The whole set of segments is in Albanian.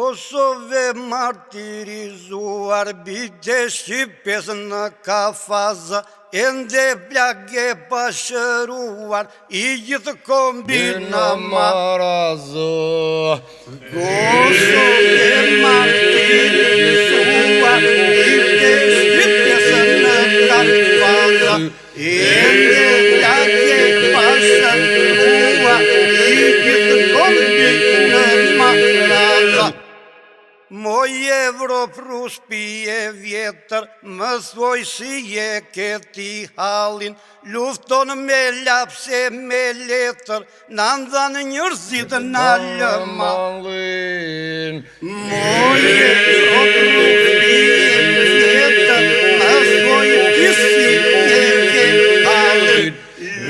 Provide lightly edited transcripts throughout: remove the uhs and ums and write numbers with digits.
Kosovë martirizuar, bide Shqipes në kafazë, ende plagë pashëruar, I gjithë kombina marazë. Kosovë martirizuar, bide Shqipes në kafazë, ende plagë pashëruar, I gjithë kombina marazë. Moj Evropë ruspije vjetër, më thoj si je këti halin, lufton me lapse me letër, në ndhan njërzit në lëmalin. Moj Evropë ruspije vjetër, më thoj si je këti halin,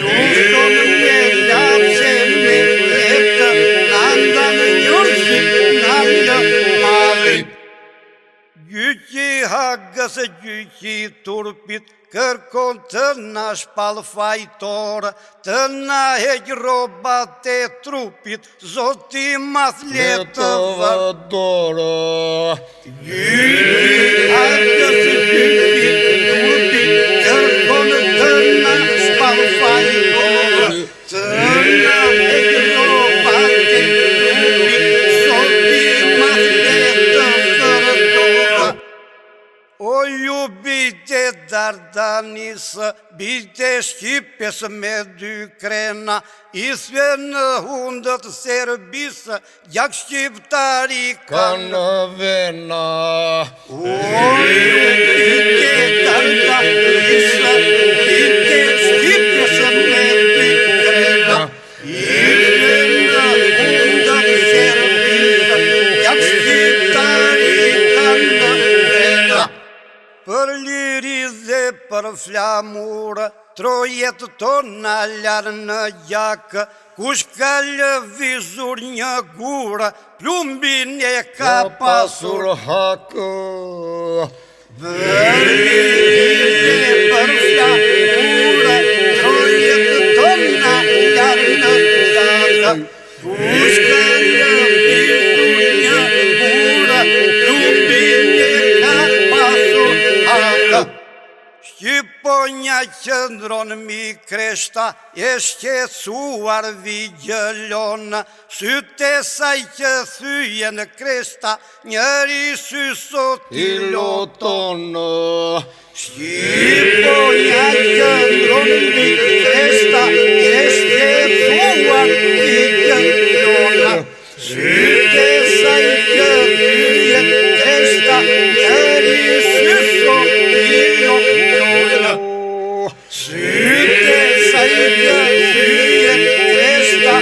lufton me lapse me letër, në ndhan njërzit në lëmalin. Gjyqi Hagës, gjyqi Turpit, kërkon të na shpall fajtor, të na heq robat e trupit, Zoti math letë vërdorë. Gjyqi Hagës, gjyqi Turpit, kërkon të na shpall fajtor, të na heq robat e trupit, Zoti math letë vërdorë. O ju bite Dardanisë, bite Shqipes me dy krena, I thve në hundët Serbisë, gjak shqiptari kanë vena. O ju bite Dardanisë, bite Shqipes me dy krena, I thve në hundët Serbisë, gjak shqiptari kanë vena. Për liri dhe për flamurë, trojet tona larë në gjakë, kush ka lëvizur një gurë, plumbin e ka pasur hakë. Për liri dhe për flamurë, trojet tona larë në gjakë, kush ka lëvizur një gurë, plumbin e ka pasur hakë. Shqiponja qëndron mi kreshta, e shqetsuar vigjëlon, syte saj që thyjen kreshta, njëri sy sot I loton. Shqiponja qëndron mi kreshta, e shqetsuar vigjëlon, syte saj që thyjen kreshta, njëri sy sot I loton. Syte saj që thyjen kreshta,